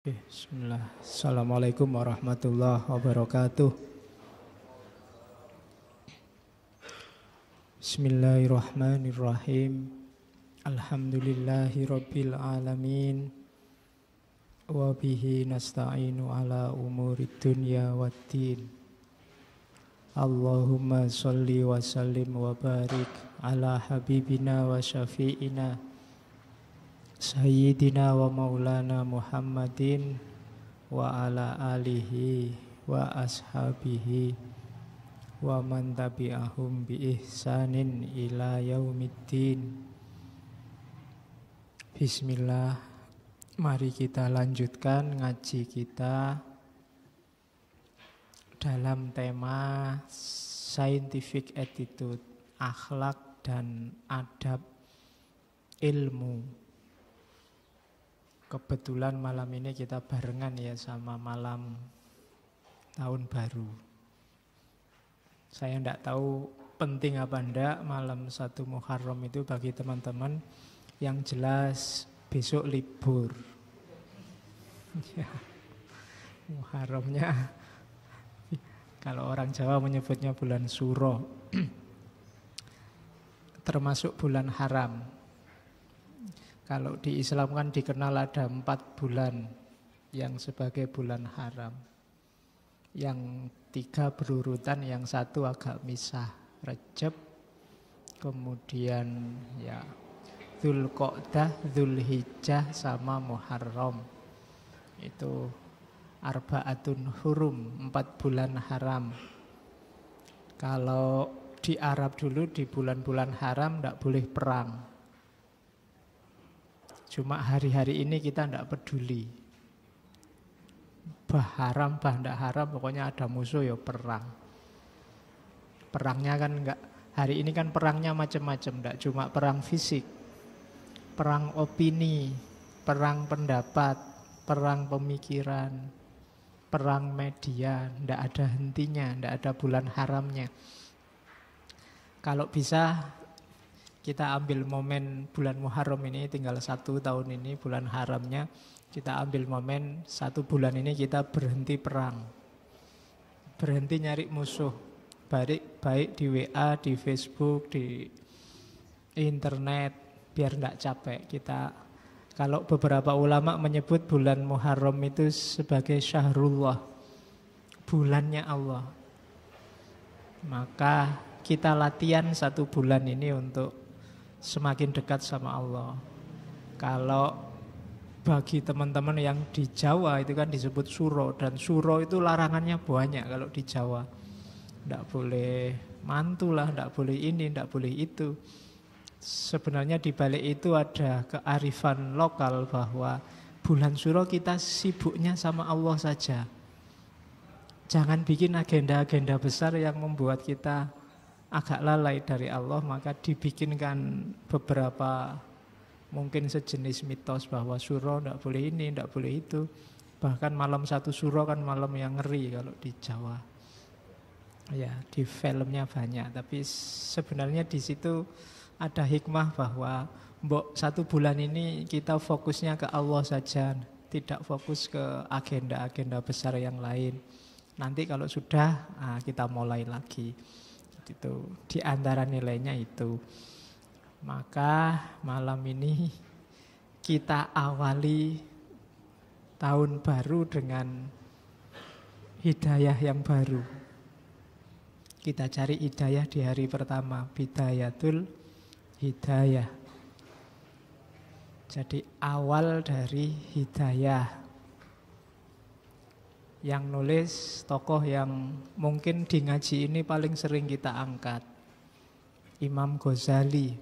Bismillah. Assalamualaikum warahmatullahi wabarakatuh. Bismillahirrahmanirrahim. Alhamdulillahi rabbil alamin. Wa bihi nasta'inu ala umurid dunya waddin. Allahumma salli wa sallim wa barik ala habibina wa syafi'ina Sayyidina wa maulana Muhammadin wa ala alihi wa ashabihi wa man tabi'ahum bi ihsanin ila yaumiddin. Bismillah, mari kita lanjutkan ngaji kita dalam tema scientific attitude, akhlak dan adab ilmu. Kebetulan malam ini kita barengan ya sama malam tahun baru. Saya tidak tahu penting apa enggak malam 1 Muharram itu bagi teman-teman. Yang jelas besok libur. Ya, Muharramnya kalau orang Jawa menyebutnya bulan Suro. Termasuk bulan haram. Kalau di Islam kan dikenal ada 4 bulan yang sebagai bulan haram. Yang 3 berurutan, yang 1 agak misah. Rejab, kemudian ya Dzulqa'dah, Dzulhijjah sama Muharram. Itu Arba'atun Hurum, 4 bulan haram. Kalau di Arab dulu di bulan-bulan haram tidak boleh perang. Cuma hari-hari ini kita tidak peduli. Bah haram, bah tidak haram, pokoknya ada musuh ya perang. Perangnya kan enggak, hari ini kan perangnya macam-macam, tidak cuma perang fisik. Perang opini, perang pendapat, perang pemikiran, perang media, tidak ada hentinya, tidak ada bulan haramnya. Kalau bisa kita ambil momen bulan Muharram ini, tinggal 1 tahun ini bulan haramnya, kita ambil momen 1 bulan ini kita berhenti perang, berhenti nyari musuh, baik di WA, di Facebook, di internet, biar tidak capek. Kalau beberapa ulama menyebut bulan Muharram itu sebagai syahrullah, bulannya Allah. Maka kita latihan 1 bulan ini untuk semakin dekat sama Allah. Kalau bagi teman-teman yang di Jawa itu kan disebut suro, dan suro itu larangannya banyak kalau di Jawa. Tidak boleh mantu lah, tidak boleh ini, tidak boleh itu. Sebenarnya di balik itu ada kearifan lokal bahwa bulan suro kita sibuknya sama Allah saja. Jangan bikin agenda-agenda besar yang membuat kita agak lalai dari Allah, maka dibikinkan beberapa mungkin sejenis mitos bahwa suro tidak boleh ini, tidak boleh itu. Bahkan malam 1 suro kan malam yang ngeri kalau di Jawa. Ya, di filmnya banyak, tapi sebenarnya di situ ada hikmah bahwa 1 bulan ini kita fokusnya ke Allah saja, tidak fokus ke agenda-agenda besar yang lain. Nanti kalau sudah, kita mulai lagi. Itu di antara nilainya itu. Maka malam ini kita awali tahun baru dengan hidayah yang baru. Kita cari hidayah di hari pertama, bidayatul hidayah. Jadi awal dari hidayah. Yang nulis tokoh yang mungkin di ngaji ini paling sering kita angkat, Imam Ghazali.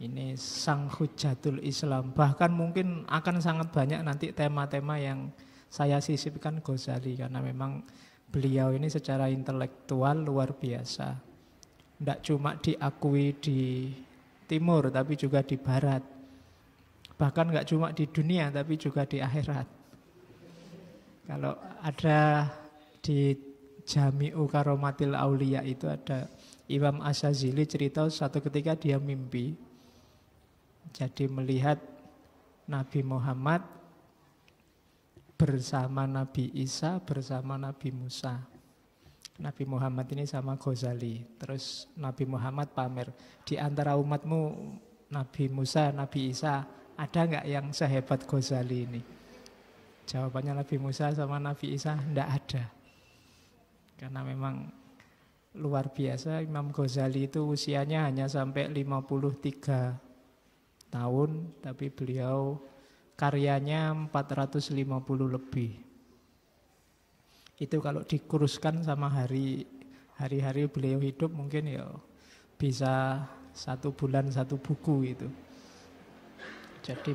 Ini sang hujatul Islam. Bahkan mungkin akan sangat banyak nanti tema-tema yang saya sisipkan Ghazali, karena memang beliau ini secara intelektual luar biasa. Tidak cuma diakui di timur, tapi juga di barat. Bahkan tidak cuma di dunia, tapi juga di akhirat. Kalau ada di Jami'u Karomatil Aulia itu ada Imam Asyazili cerita satu ketika dia mimpi. Jadi melihat Nabi Muhammad bersama Nabi Isa, bersama Nabi Musa. Nabi Muhammad ini sama Ghazali. Terus Nabi Muhammad pamer, di antara umatmu Nabi Musa, Nabi Isa, ada nggak yang sehebat Ghazali ini? Jawabannya Nabi Musa sama Nabi Isa, enggak ada. Karena memang luar biasa, Imam Ghazali itu usianya hanya sampai 53 tahun, tapi beliau karyanya 450 lebih. Itu kalau dikuruskan sama hari-hari beliau hidup mungkin ya bisa 1 bulan 1 buku itu. Jadi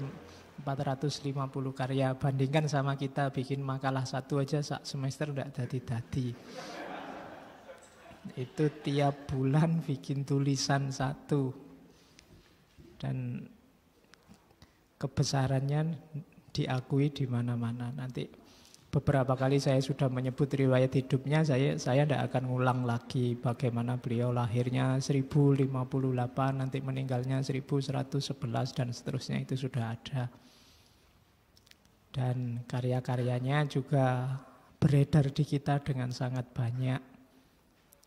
450 karya, bandingkan sama kita bikin makalah 1 aja sak semester udah dadi-dadi. Itu tiap bulan bikin tulisan 1. Dan kebesarannya diakui di mana-mana. Nanti beberapa kali saya sudah menyebut riwayat hidupnya, saya tidak akan ngulang lagi bagaimana beliau lahirnya 1058, nanti meninggalnya 1111 dan seterusnya, itu sudah ada. Dan karya-karyanya juga beredar di kita dengan sangat banyak.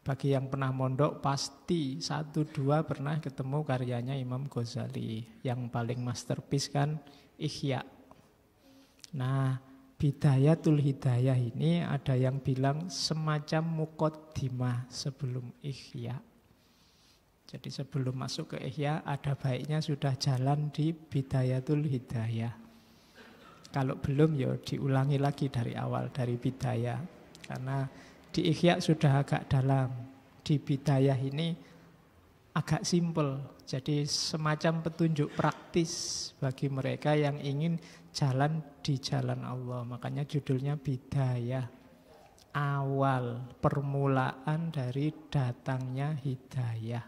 Bagi yang pernah mondok pasti 1-2 pernah ketemu karyanya Imam Ghazali. Yang paling masterpiece kan Ihya. Nah, Bidayatul Hidayah ini ada yang bilang semacam muqaddimah sebelum Ihya. Jadi sebelum masuk ke Ihya ada baiknya sudah jalan di Bidayatul Hidayah. Kalau belum ya diulangi lagi dari awal, dari Bidayah. Karena di Ihya sudah agak dalam, di Bidayah ini agak simpel. Jadi semacam petunjuk praktis bagi mereka yang ingin jalan di jalan Allah. Makanya judulnya Bidayah. Awal, permulaan dari datangnya hidayah.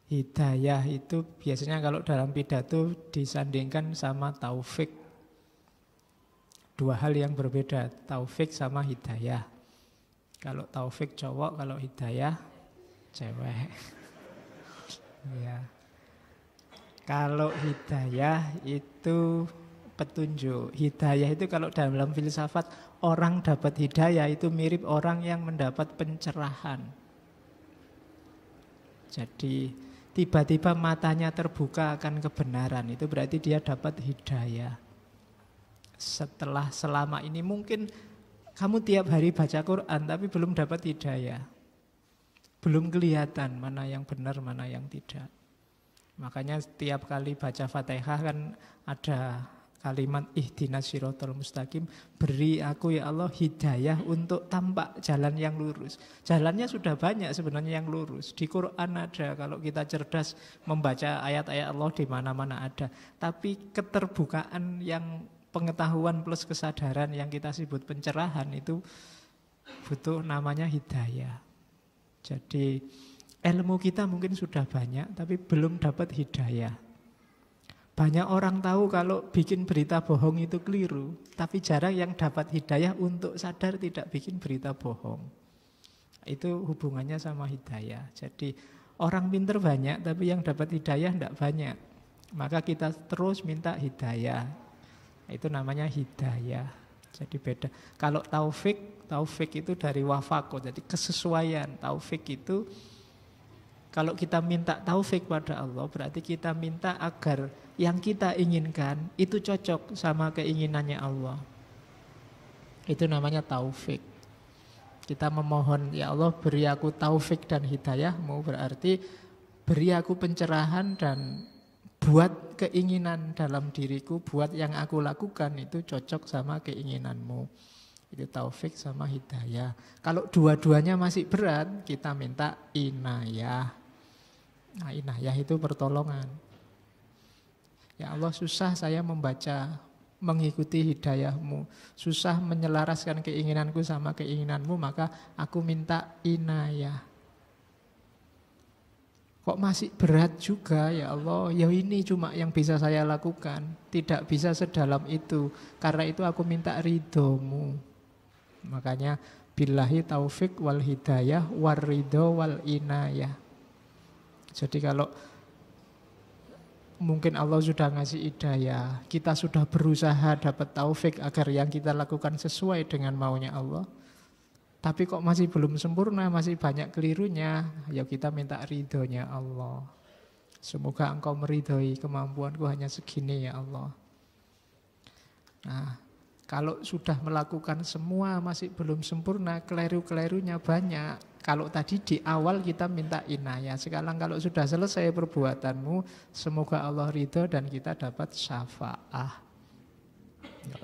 Hidayah itu biasanya kalau dalam pidato disandingkan sama taufik. 2 hal yang berbeda, taufik sama hidayah. Kalau taufik cowok, kalau hidayah cewek. Ya. Kalau hidayah itu petunjuk. Hidayah itu kalau dalam filsafat, orang dapat hidayah itu mirip orang yang mendapat pencerahan. Jadi tiba-tiba matanya terbuka akan kebenaran, itu berarti dia dapat hidayah. Setelah selama ini mungkin kamu tiap hari baca Quran tapi belum dapat hidayah. Belum kelihatan mana yang benar, mana yang tidak. Makanya setiap kali baca Fatihah kan ada kalimat ihdinas siratal mustaqim, beri aku ya Allah hidayah untuk tampak jalan yang lurus. Jalannya sudah banyak sebenarnya yang lurus. Di Quran ada, kalau kita cerdas membaca ayat-ayat Allah di mana-mana ada. Tapi keterbukaan yang pengetahuan plus kesadaran yang kita sebut pencerahan itu butuh namanya hidayah. Jadi ilmu kita mungkin sudah banyak tapi belum dapat hidayah. Banyak orang tahu kalau bikin berita bohong itu keliru, tapi jarang yang dapat hidayah untuk sadar tidak bikin berita bohong. Itu hubungannya sama hidayah. Jadi orang pinter banyak tapi yang dapat hidayah tidak banyak. Maka kita terus minta hidayah. Itu namanya hidayah. Jadi beda. Kalau taufik itu dari wafaqo, jadi kesesuaian. Taufik itu kalau kita minta taufik pada Allah, berarti kita minta agar yang kita inginkan itu cocok sama keinginannya Allah. Itu namanya taufik. Kita memohon, ya Allah beri aku taufik dan hidayahmu, berarti beri aku pencerahan dan buat keinginan dalam diriku, buat yang aku lakukan itu cocok sama keinginanmu. Itu taufik sama hidayah. Kalau dua-duanya masih berat, kita minta inayah. Nah, inayah itu pertolongan. Ya Allah, susah saya membaca, mengikuti hidayahmu. Susah menyelaraskan keinginanku sama keinginanmu, maka aku minta inayah. Kok masih berat juga ya Allah, ya ini cuma yang bisa saya lakukan. Tidak bisa sedalam itu. Karena itu aku minta ridhomu. Makanya billahi taufik wal hidayah war ridho wal inayah. Jadi kalau mungkin Allah sudah ngasih hidayah, kita sudah berusaha dapat taufik agar yang kita lakukan sesuai dengan maunya Allah. Tapi kok masih belum sempurna, masih banyak kelirunya, ya kita minta ridhonya Allah. Semoga engkau meridhoi kemampuanku hanya segini ya Allah. Nah, kalau sudah melakukan semua masih belum sempurna, keliru-kelirunya banyak. Kalau tadi di awal kita minta inayah, sekarang kalau sudah selesai perbuatanmu, semoga Allah ridho dan kita dapat syafa'ah.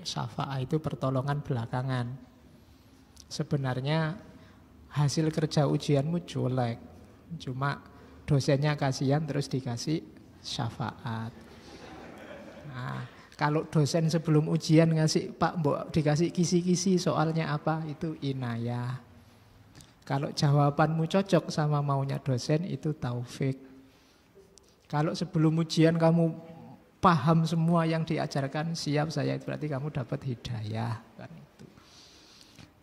Syafa'ah itu pertolongan belakangan. Sebenarnya hasil kerja ujianmu jelek, cuma dosennya kasihan terus dikasih syafaat. Nah, kalau dosen sebelum ujian ngasih Pak Mbok dikasih kisi-kisi soalnya apa, itu inayah. Kalau jawabanmu cocok sama maunya dosen, itu taufik. Kalau sebelum ujian kamu paham semua yang diajarkan, siap saya, berarti kamu dapat hidayah kan itu.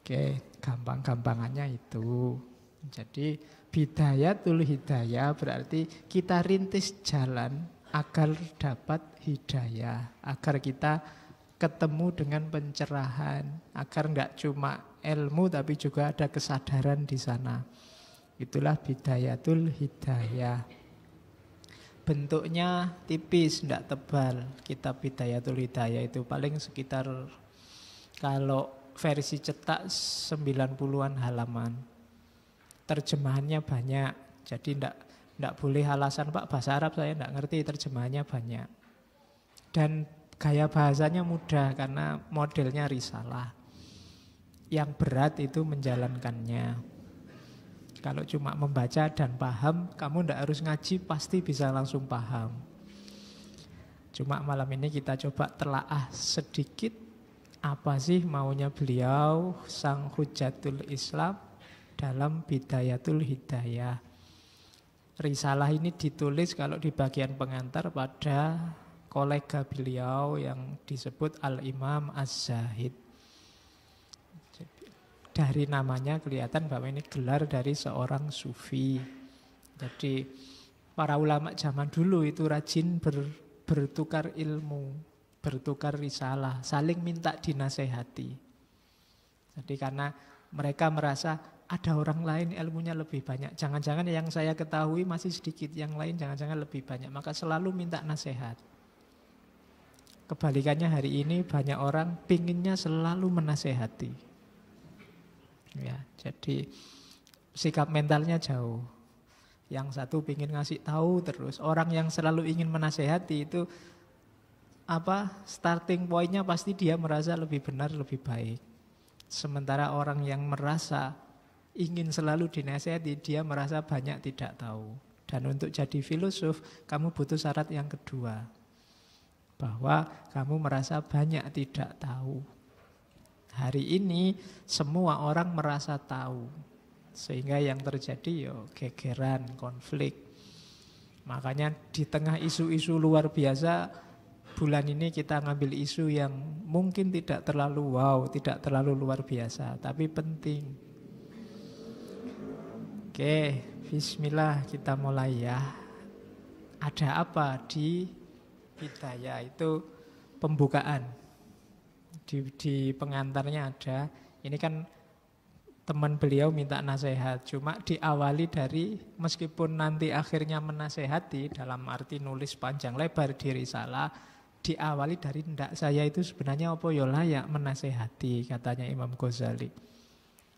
Oke, gampang-gampangannya itu. Jadi bidayatul hidayah berarti kita rintis jalan agar dapat hidayah, agar kita ketemu dengan pencerahan, agar enggak cuma ilmu tapi juga ada kesadaran di sana. Itulah bidayatul hidayah. Bentuknya tipis, enggak tebal. Kitab Bidayatul Hidayah itu paling sekitar, kalau versi cetak 90-an halaman. Terjemahannya banyak. Jadi enggak boleh alasan Pak bahasa Arab saya enggak ngerti, terjemahannya banyak. Dan gaya bahasanya mudah karena modelnya risalah. Yang berat itu menjalankannya. Kalau cuma membaca dan paham, kamu enggak harus ngaji, pasti bisa langsung paham. Cuma malam ini kita coba telaah sedikit apa sih maunya beliau, sang Hujatul Islam, dalam Bidayatul Hidayah. Risalah ini ditulis kalau di bagian pengantar pada kolega beliau yang disebut Al-Imam Az-Zahid. Dari namanya kelihatan bahwa ini gelar dari seorang sufi. Jadi para ulama zaman dulu itu rajin bertukar ilmu, bertukar risalah, saling minta dinasehati. Jadi karena mereka merasa ada orang lain ilmunya lebih banyak, jangan-jangan yang saya ketahui masih sedikit, yang lain jangan-jangan lebih banyak, maka selalu minta nasihat. Kebalikannya hari ini banyak orang pinginnya selalu menasehati. Ya, jadi sikap mentalnya jauh. Yang satu pingin ngasih tahu terus, orang yang selalu ingin menasehati itu starting pointnya pasti dia merasa lebih benar, lebih baik. Sementara orang yang merasa ingin selalu dinasehati, dia merasa banyak tidak tahu. Dan untuk jadi filosof, kamu butuh syarat yang kedua, bahwa kamu merasa banyak tidak tahu. Hari ini semua orang merasa tahu, sehingga yang terjadi gegeran, konflik. Makanya di tengah isu-isu luar biasa, bulan ini kita ngambil isu yang mungkin tidak terlalu wow, tidak terlalu luar biasa, tapi penting. Oke, bismillah kita mulai ya. Ada apa di hidayah itu pembukaan. Di pengantarnya ada, ini kan teman beliau minta nasihat, cuma diawali dari, meskipun nanti akhirnya menasehati dalam arti nulis panjang lebar di risalah, diawali dari ndak saya itu sebenarnya apa ya layak menasehati, katanya Imam Ghazali.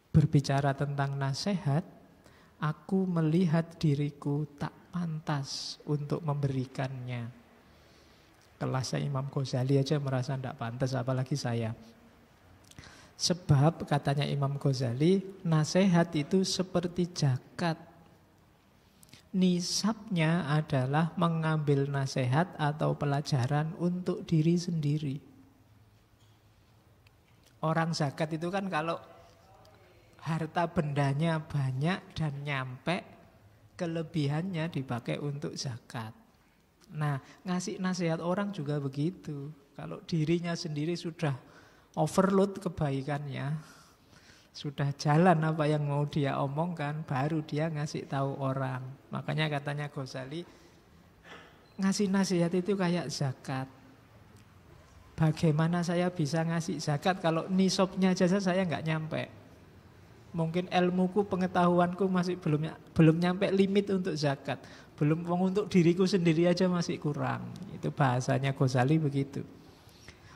Berbicara tentang nasihat, aku melihat diriku tak pantas untuk memberikannya. Kelasnya Imam Ghazali aja merasa tidak pantas, apalagi saya. Sebab katanya Imam Ghazali, nasihat itu seperti zakat. Nisabnya adalah mengambil nasihat atau pelajaran untuk diri sendiri. Orang zakat itu kan kalau harta bendanya banyak dan nyampe, kelebihannya dipakai untuk zakat. Nah, ngasih nasihat orang juga begitu. Kalau dirinya sendiri sudah overload kebaikannya, sudah jalan apa yang mau dia omongkan, baru dia ngasih tahu orang. Makanya katanya Ghazali, ngasih nasihat itu kayak zakat. Bagaimana saya bisa ngasih zakat kalau nisabnya aja saya nggak nyampe. Mungkin ilmuku, pengetahuanku masih belum nyampe limit untuk zakat. Belum untuk diriku sendiri aja masih kurang. Itu bahasanya Ghazali begitu.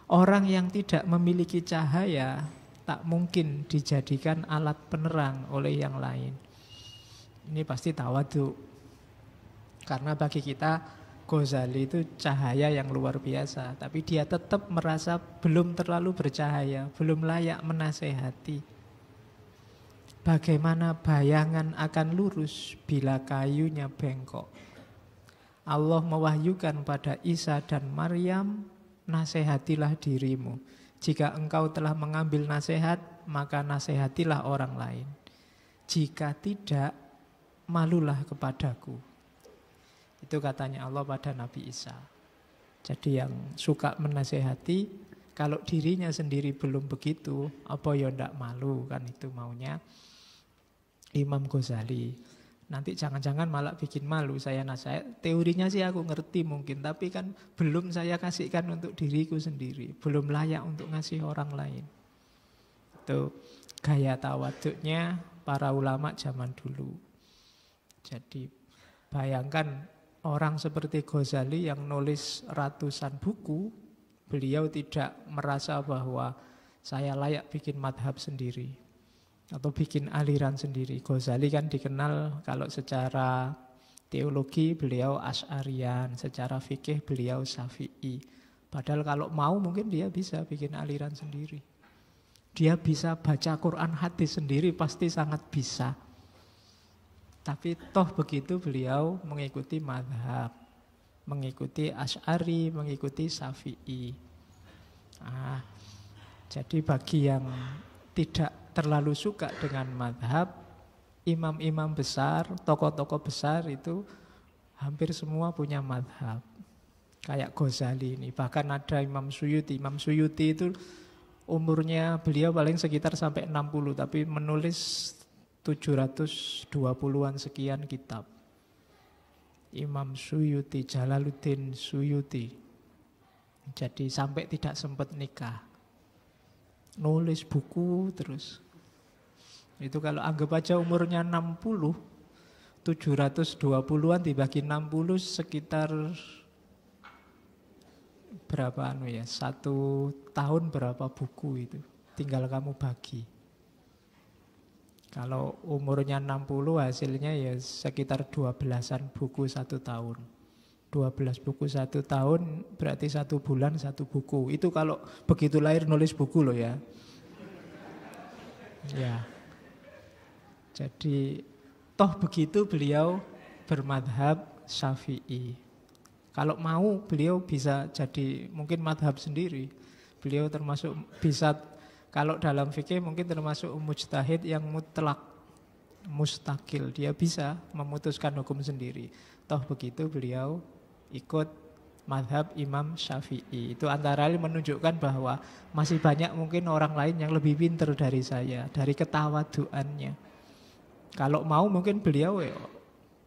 Orang yang tidak memiliki cahaya tak mungkin dijadikan alat penerang oleh yang lain. Ini pasti tawadhu. Karena bagi kita Ghazali itu cahaya yang luar biasa, tapi dia tetap merasa belum terlalu bercahaya, belum layak menasehati. Bagaimana bayangan akan lurus bila kayunya bengkok? Allah mewahyukan pada Isa dan Maryam, nasehatilah dirimu. Jika engkau telah mengambil nasihat, maka nasehatilah orang lain. Jika tidak, malulah kepadaku. Itu katanya Allah pada Nabi Isa. Jadi yang suka menasehati, kalau dirinya sendiri belum begitu, apa ya ndak malu, kan itu maunya Imam Ghazali. Nanti jangan-jangan malah bikin malu saya nasihat. Teorinya sih aku ngerti mungkin, tapi kan belum saya kasihkan untuk diriku sendiri. Belum layak untuk ngasih orang lain. Itu gaya tawaduknya para ulama zaman dulu. Jadi bayangkan orang seperti Ghazali yang nulis ratusan buku, beliau tidak merasa bahwa saya layak bikin madhab sendiri atau bikin aliran sendiri. Ghazali kan dikenal kalau secara teologi beliau Asy'arian, secara fikih beliau Syafi'i. Padahal kalau mau mungkin dia bisa bikin aliran sendiri. Dia bisa baca Quran hadis sendiri, pasti sangat bisa. Tapi toh begitu beliau mengikuti madhab, mengikuti Asy'ari, mengikuti Syafi'i. Jadi bagi yang tidak terlalu suka dengan madhab, imam-imam besar, tokoh-tokoh besar itu hampir semua punya madhab. Kayak Ghazali ini, bahkan ada Imam Suyuti. Imam Suyuti itu umurnya beliau paling sekitar sampai 60, tapi menulis 720-an sekian kitab. Imam Suyuti, Jalaluddin Suyuti. Jadi sampai tidak sempat nikah. Nulis buku terus. Itu kalau anggap aja umurnya 60, 720-an dibagi 60 sekitar berapa ya? 1 tahun berapa buku itu? Tinggal kamu bagi. Kalau umurnya 60 hasilnya ya sekitar 12-an buku 1 tahun. 12 buku 1 tahun berarti 1 bulan 1 buku. Itu kalau begitu lahir nulis buku loh ya. Ya. Jadi toh begitu beliau bermadhab Syafi'i. Kalau mau beliau bisa jadi mungkin madhab sendiri. Beliau termasuk bisa, kalau dalam fikih mungkin termasuk mujtahid yang mutlak, mustakil. Dia bisa memutuskan hukum sendiri. Toh begitu beliau ikut madhab Imam Syafi'i. Itu antara lain menunjukkan bahwa masih banyak mungkin orang lain yang lebih pintar dari saya, dari ketawaduannya. Kalau mau mungkin beliau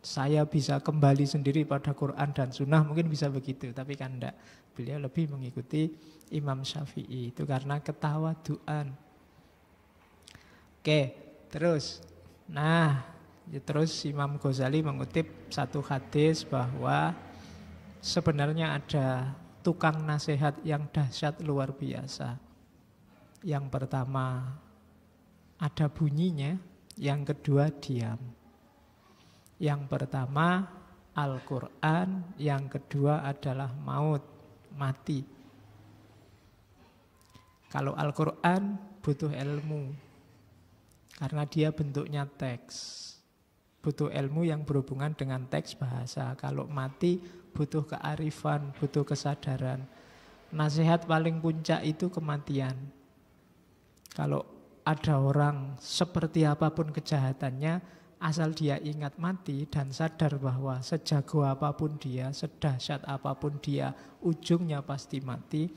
saya bisa kembali sendiri pada Quran dan Sunnah, mungkin bisa begitu. Tapi kan enggak. Beliau lebih mengikuti Imam Syafi'i. Itu karena ketawaduan. Oke, terus. Nah, terus Imam Ghazali mengutip satu hadis bahwa sebenarnya ada tukang nasihat yang dahsyat luar biasa. Yang pertama ada bunyinya, yang kedua diam. Yang pertama Al-Quran, yang kedua adalah maut, mati. Kalau Al-Quran butuh ilmu, karena dia bentuknya teks. Butuh ilmu yang berhubungan dengan teks bahasa. Kalau mati butuh kearifan, butuh kesadaran. Nasihat paling puncak itu kematian. Kalau ada orang seperti apapun kejahatannya, asal dia ingat mati dan sadar bahwa sejago apapun dia, sedahsyat apapun dia, ujungnya pasti mati,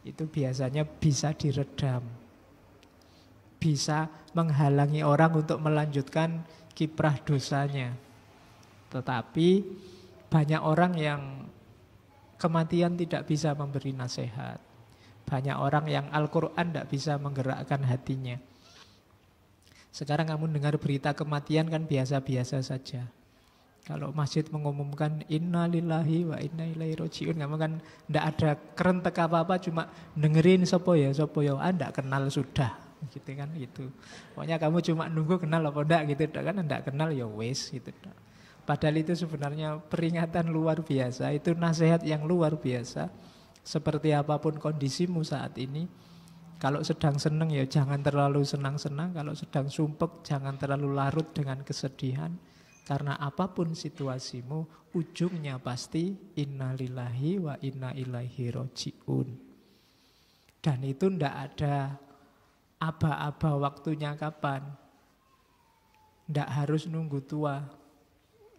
itu biasanya bisa diredam. Bisa menghalangi orang untuk melanjutkan kiprah dosanya. Tetapi banyak orang yang Kematian tidak bisa memberi nasihat. Banyak orang yang Al-Quran tidak bisa menggerakkan hatinya. Sekarang kamu dengar berita kematian kan biasa-biasa saja. Kalau masjid mengumumkan Inna lillahi wa inna ilaihi roji'un, kamu kan tidak ada kerentek apa-apa, cuma dengerin sopo ya, Anda kenal sudah, gitu kan gitu. Pokoknya kamu cuma nunggu kenal apa enggak gitu, kan enggak kenal ya wes gitu. Padahal itu sebenarnya peringatan luar biasa, itu nasihat yang luar biasa. Seperti apapun kondisimu saat ini, kalau sedang senang ya jangan terlalu senang-senang, kalau sedang sumpek jangan terlalu larut dengan kesedihan. Karena apapun situasimu, ujungnya pasti innalillahi wa inna ilaihi roji'un. Dan itu ndak ada aba-aba waktunya kapan. Ndak harus nunggu tua.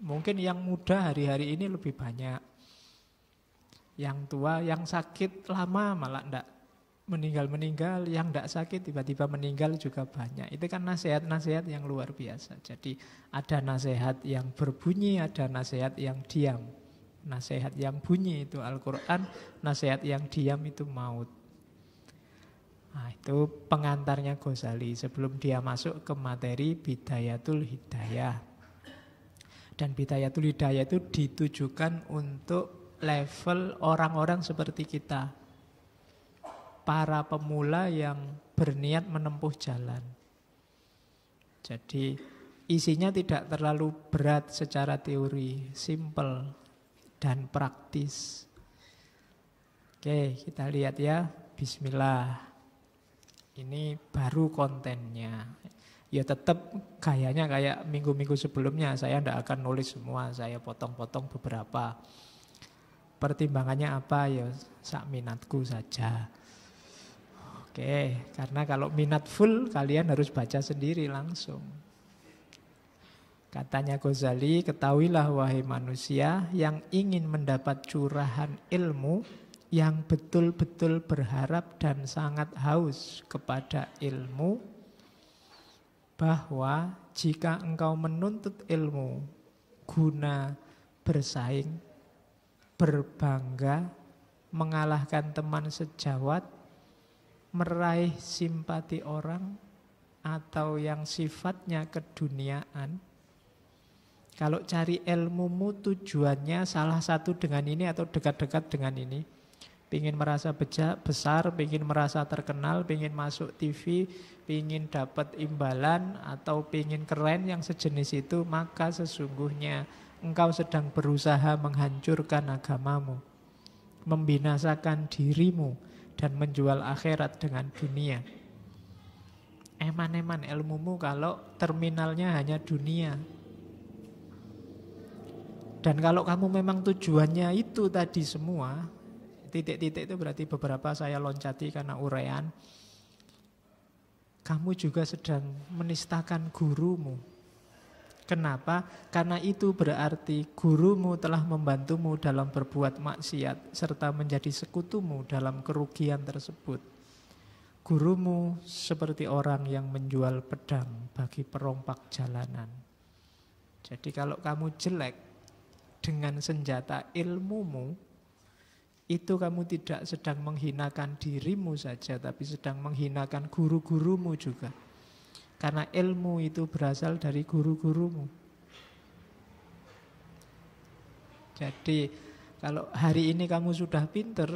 Mungkin yang muda hari-hari ini lebih banyak. Yang tua, yang sakit lama malah ndak meninggal-meninggal, yang tidak sakit tiba-tiba meninggal juga banyak. Itu kan nasihat-nasihat yang luar biasa. Jadi ada nasihat yang berbunyi, ada nasihat yang diam. Nasihat yang bunyi itu Al-Quran, nasihat yang diam itu maut. Nah, itu pengantarnya Ghazali sebelum dia masuk ke materi Bidayatul Hidayah. Dan Bidayatul Hidayah itu ditujukan untuk level orang-orang seperti kita, para pemula yang berniat menempuh jalan. Jadi isinya tidak terlalu berat secara teori, simple dan praktis. Oke, kita lihat ya. Bismillah. Ini baru kontennya. Ya tetap gayanya kayak minggu-minggu sebelumnya. Saya tidak akan nulis semua, saya potong-potong beberapa. Pertimbangannya apa ya, sak minatku saja. Oke, karena kalau minat full kalian harus baca sendiri langsung. Katanya Ghazali, ketahuilah wahai manusia yang ingin mendapat curahan ilmu, yang betul-betul berharap dan sangat haus kepada ilmu, bahwa jika engkau menuntut ilmu guna bersaing, berbangga, mengalahkan teman sejawat, meraih simpati orang, atau yang sifatnya keduniaan. Kalau cari ilmumu tujuannya salah satu dengan ini atau dekat-dekat dengan ini, pingin merasa besar, pingin merasa terkenal, pingin masuk TV, pingin dapat imbalan, atau pingin keren yang sejenis itu, maka sesungguhnya engkau sedang berusaha menghancurkan agamamu, membinasakan dirimu, dan menjual akhirat dengan dunia. Eman-eman ilmumu kalau terminalnya hanya dunia. Dan kalau kamu memang tujuannya itu tadi semua, titik-titik itu berarti beberapa saya loncati karena uraian, kamu juga sedang menistakan gurumu. Kenapa? Karena itu berarti gurumu telah membantumu dalam berbuat maksiat serta menjadi sekutumu dalam kerugian tersebut. Gurumu seperti orang yang menjual pedang bagi perompak jalanan. Jadi kalau kamu jelek dengan senjata ilmumu, itu kamu tidak sedang menghinakan dirimu saja, tapi sedang menghinakan guru-gurumu juga. Karena ilmu itu berasal dari guru-gurumu. Jadi kalau hari ini kamu sudah pinter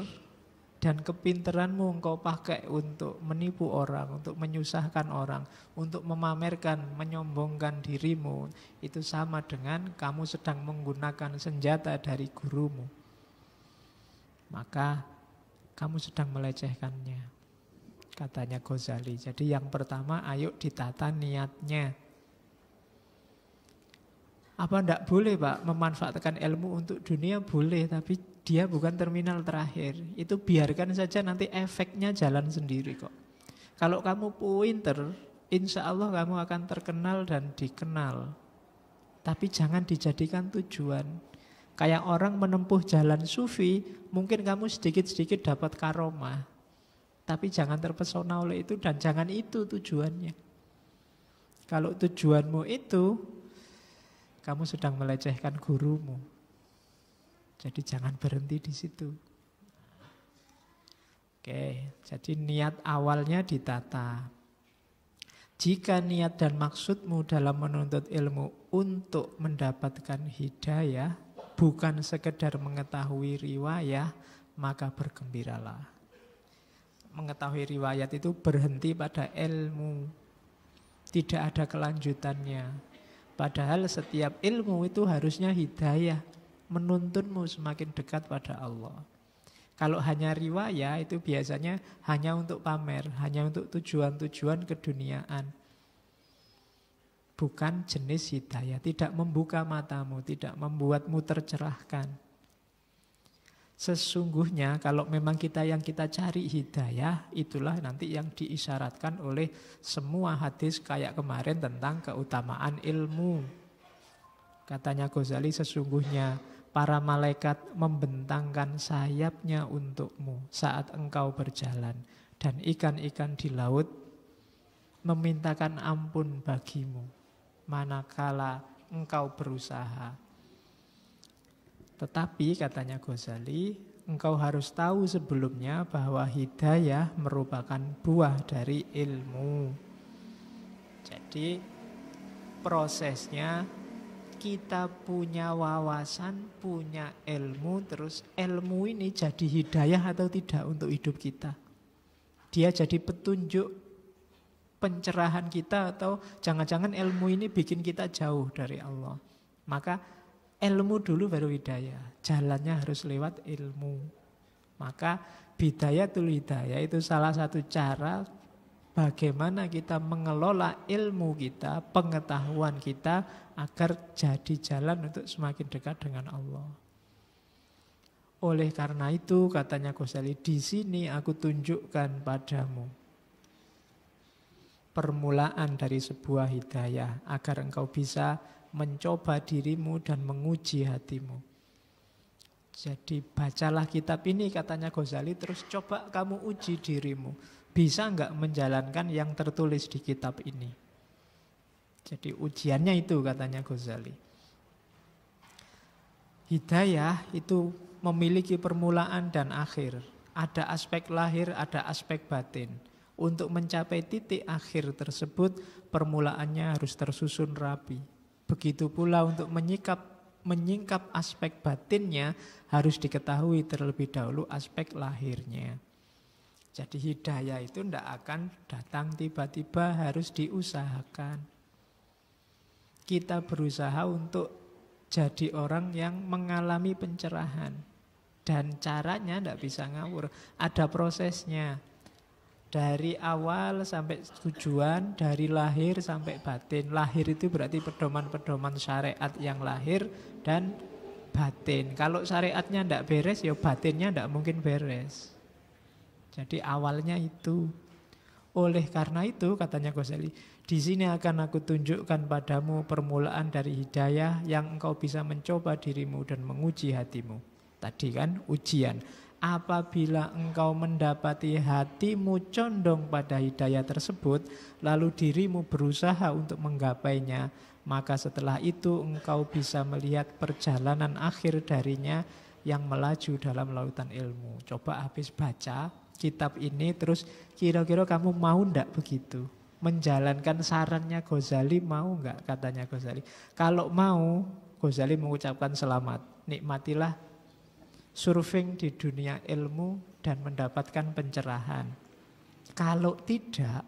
dan kepinteranmu engkau pakai untuk menipu orang, untuk menyusahkan orang, untuk memamerkan, menyombongkan dirimu, itu sama dengan kamu sedang menggunakan senjata dari gurumu. Maka kamu sedang melecehkannya. Katanya Ghazali. Jadi yang pertama, ayo ditata niatnya. Apa enggak boleh Pak memanfaatkan ilmu untuk dunia? Boleh, tapi dia bukan terminal terakhir. Itu biarkan saja, nanti efeknya jalan sendiri kok. Kalau kamu pinter, insya Allah kamu akan terkenal dan dikenal. Tapi jangan dijadikan tujuan. Kayak orang menempuh jalan sufi, mungkin kamu sedikit-sedikit dapat karomah. Tapi jangan terpesona oleh itu dan jangan itu tujuannya. Kalau tujuanmu itu, kamu sedang melecehkan gurumu. Jadi jangan berhenti di situ. Oke, jadi niat awalnya ditata. Jika niat dan maksudmu dalam menuntut ilmu untuk mendapatkan hidayah, bukan sekedar mengetahui riwayah, maka bergembiralah. Mengetahui riwayat itu berhenti pada ilmu, tidak ada kelanjutannya. Padahal setiap ilmu itu harusnya hidayah, menuntunmu semakin dekat pada Allah. Kalau hanya riwayat itu biasanya hanya untuk pamer, hanya untuk tujuan-tujuan keduniaan. Bukan jenis hidayah, tidak membuka matamu, tidak membuatmu tercerahkan. Sesungguhnya kalau memang yang kita cari hidayah, itulah nanti yang diisyaratkan oleh semua hadis kayak kemarin tentang keutamaan ilmu. Katanya Ghazali, sesungguhnya para malaikat membentangkan sayapnya untukmu saat engkau berjalan, dan ikan-ikan di laut memintakan ampun bagimu manakala engkau berusaha. Tetapi katanya Ghazali, engkau harus tahu sebelumnya bahwa hidayah merupakan buah dari ilmu. Jadi prosesnya kita punya wawasan, punya ilmu, terus ilmu ini jadi hidayah atau tidak untuk hidup kita. Dia jadi petunjuk pencerahan kita, atau jangan-jangan ilmu ini bikin kita jauh dari Allah. Maka ilmu dulu baru hidayah. Jalannya harus lewat ilmu. Maka bidayatul hidayah itu salah satu cara bagaimana kita mengelola ilmu kita, pengetahuan kita, agar jadi jalan untuk semakin dekat dengan Allah. Oleh karena itu, katanya Ghazali, di sini aku tunjukkan padamu permulaan dari sebuah hidayah, agar engkau bisa mencoba dirimu dan menguji hatimu. Jadi bacalah kitab ini, katanya Ghazali, terus coba kamu uji dirimu. Bisa enggak menjalankan yang tertulis di kitab ini? Jadi ujiannya itu, katanya Ghazali. Hidayah itu memiliki permulaan dan akhir. Ada aspek lahir, ada aspek batin. Untuk mencapai titik akhir tersebut, permulaannya harus tersusun rapi. Begitu pula untuk menyingkap aspek batinnya, harus diketahui terlebih dahulu aspek lahirnya. Jadi hidayah itu tidak akan datang tiba-tiba, harus diusahakan. Kita berusaha untuk jadi orang yang mengalami pencerahan. Dan caranya tidak bisa ngawur, ada prosesnya. Dari awal sampai tujuan, dari lahir sampai batin. Lahir itu berarti pedoman-pedoman syariat yang lahir dan batin. Kalau syariatnya tidak beres, ya batinnya tidak mungkin beres. Jadi awalnya itu. Oleh karena itu, katanya Ghazali, di sini akan aku tunjukkan padamu permulaan dari hidayah yang engkau bisa mencoba dirimu dan menguji hatimu. Tadi kan ujian. Apabila engkau mendapati hatimu condong pada hidayah tersebut, lalu dirimu berusaha untuk menggapainya, maka setelah itu engkau bisa melihat perjalanan akhir darinya yang melaju dalam lautan ilmu. Coba habis baca kitab ini, terus kira-kira kamu mau ndak begitu? Menjalankan sarannya Ghazali, mau nggak, katanya Ghazali? Kalau mau, Ghazali mengucapkan selamat, nikmatilah surfing di dunia ilmu dan mendapatkan pencerahan. Kalau tidak,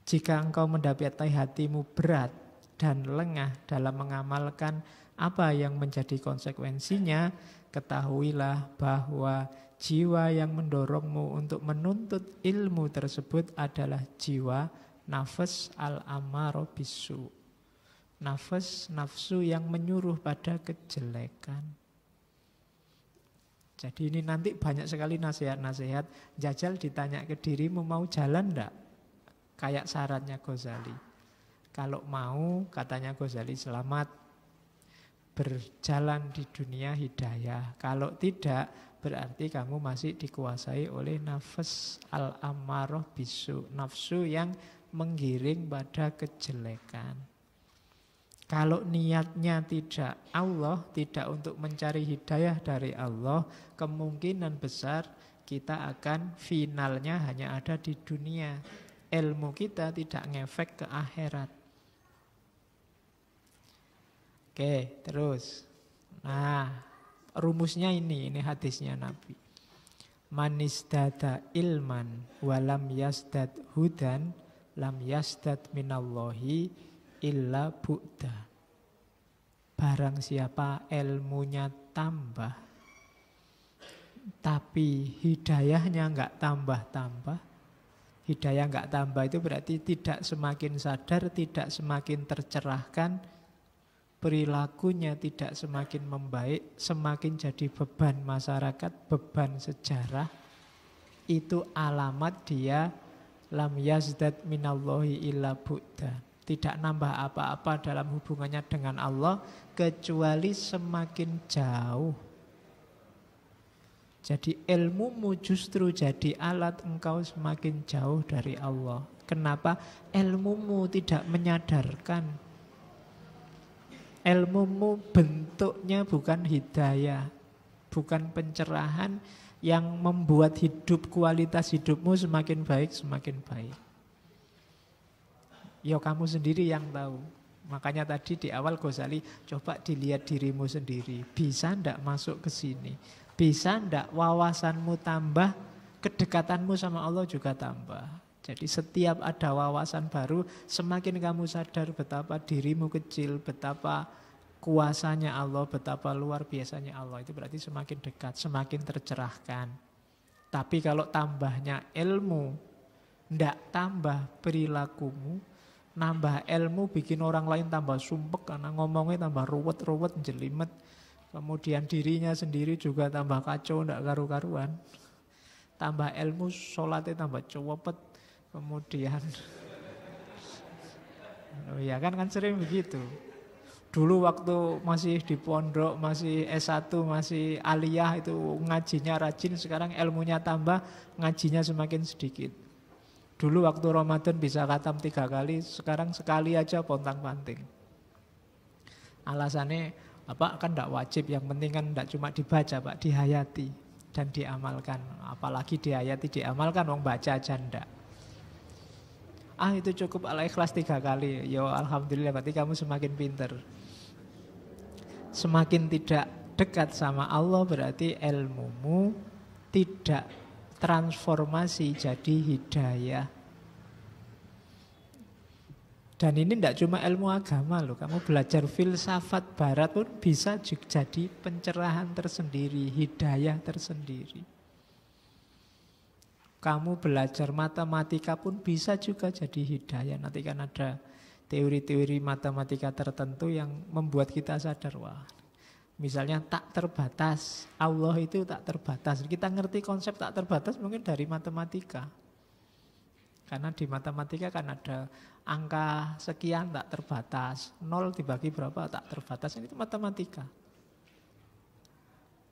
jika engkau mendapati hatimu berat dan lengah dalam mengamalkan apa yang menjadi konsekuensinya, ketahuilah bahwa jiwa yang mendorongmu untuk menuntut ilmu tersebut adalah jiwa nafas al-amaro bisu. Nafsu yang menyuruh pada kejelekan. Jadi ini nanti banyak sekali nasihat-nasihat. Jajal ditanya ke dirimu, mau jalan enggak? Kayak syaratnya Ghazali. Kalau mau, katanya Ghazali, selamat berjalan di dunia hidayah. Kalau tidak, berarti kamu masih dikuasai oleh nafas al-ammaroh bisu. Nafsu yang menggiring pada kejelekan. Kalau niatnya tidak Allah, tidak untuk mencari hidayah dari Allah, kemungkinan besar kita akan finalnya hanya ada di dunia. Ilmu kita tidak ngefek ke akhirat. Oke, terus. Nah, rumusnya ini hadisnya Nabi. Manisdada ilman walam yasdad hudan lam yasdad minallahi illa bu'da. Barang siapa ilmunya tambah tapi hidayahnya enggak tambah-tambah. Hidayah enggak tambah itu berarti tidak semakin sadar, tidak semakin tercerahkan, perilakunya tidak semakin membaik, semakin jadi beban masyarakat, beban sejarah. Itu alamat dia lam yazdad minallahi illa bu'da. Tidak nambah apa-apa dalam hubungannya dengan Allah kecuali semakin jauh. Jadi ilmumu justru jadi alat engkau semakin jauh dari Allah. Kenapa? Ilmumu tidak menyadarkan. Ilmumu bentuknya bukan hidayah, bukan pencerahan yang membuat kualitas hidupmu semakin baik, semakin baik. Ya kamu sendiri yang tahu. Makanya tadi di awal Ghazali, coba dilihat dirimu sendiri. Bisa ndak masuk ke sini? Bisa ndak wawasanmu tambah, kedekatanmu sama Allah juga tambah. Jadi setiap ada wawasan baru, semakin kamu sadar betapa dirimu kecil, betapa kuasanya Allah, betapa luar biasanya Allah. Itu berarti semakin dekat, semakin tercerahkan. Tapi kalau tambahnya ilmu, ndak tambah perilakumu, nambah ilmu bikin orang lain tambah sumpek karena ngomongnya tambah ruwet-ruwet, jelimet. Kemudian dirinya sendiri juga tambah kacau, ndak karu-karuan. Tambah ilmu, sholatnya tambah cowopet. Kemudian, oh ya kan sering begitu. Dulu waktu masih di pondok, masih S1, masih aliyah itu ngajinya rajin. Sekarang ilmunya tambah, ngajinya semakin sedikit. Dulu waktu Ramadan bisa khatam 3 kali, sekarang sekali aja pontang-panting. Alasannya apa? Kan tidak wajib, yang penting kan tidak cuma dibaca Pak, dihayati dan diamalkan. Apalagi dihayati, diamalkan, wong baca aja ndak. Itu cukup Al-Ikhlas 3 kali. Ya alhamdulillah, berarti kamu semakin pinter. Semakin tidak dekat sama Allah berarti ilmumu tidak transformasi jadi hidayah. Dan ini tidak cuma ilmu agama loh. Kamu belajar filsafat barat pun bisa jadi pencerahan tersendiri, hidayah tersendiri. Kamu belajar matematika pun bisa juga jadi hidayah. Nanti kan ada teori-teori matematika tertentu yang membuat kita sadar, wah, misalnya tak terbatas. Allah itu tak terbatas. Kita ngerti konsep tak terbatas mungkin dari matematika. Karena di matematika kan ada angka sekian tak terbatas. 0 dibagi berapa tak terbatas. Itu matematika.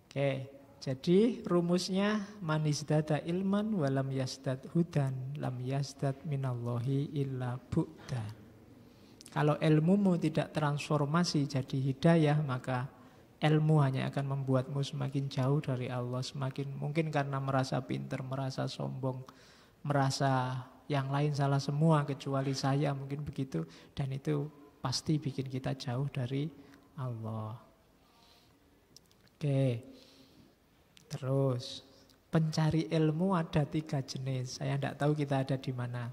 Oke, jadi rumusnya manisdada ilman walam yasdad hudan lam yasdad minallahi illa bu'dan. Kalau ilmumu tidak transformasi jadi hidayah, maka ilmu hanya akan membuatmu semakin jauh dari Allah. Semakin mungkin karena merasa pintar, merasa sombong, merasa yang lain salah semua kecuali saya, mungkin begitu. Dan itu pasti bikin kita jauh dari Allah. Oke, terus pencari ilmu ada 3 jenis. Saya tidak tahu kita ada di mana.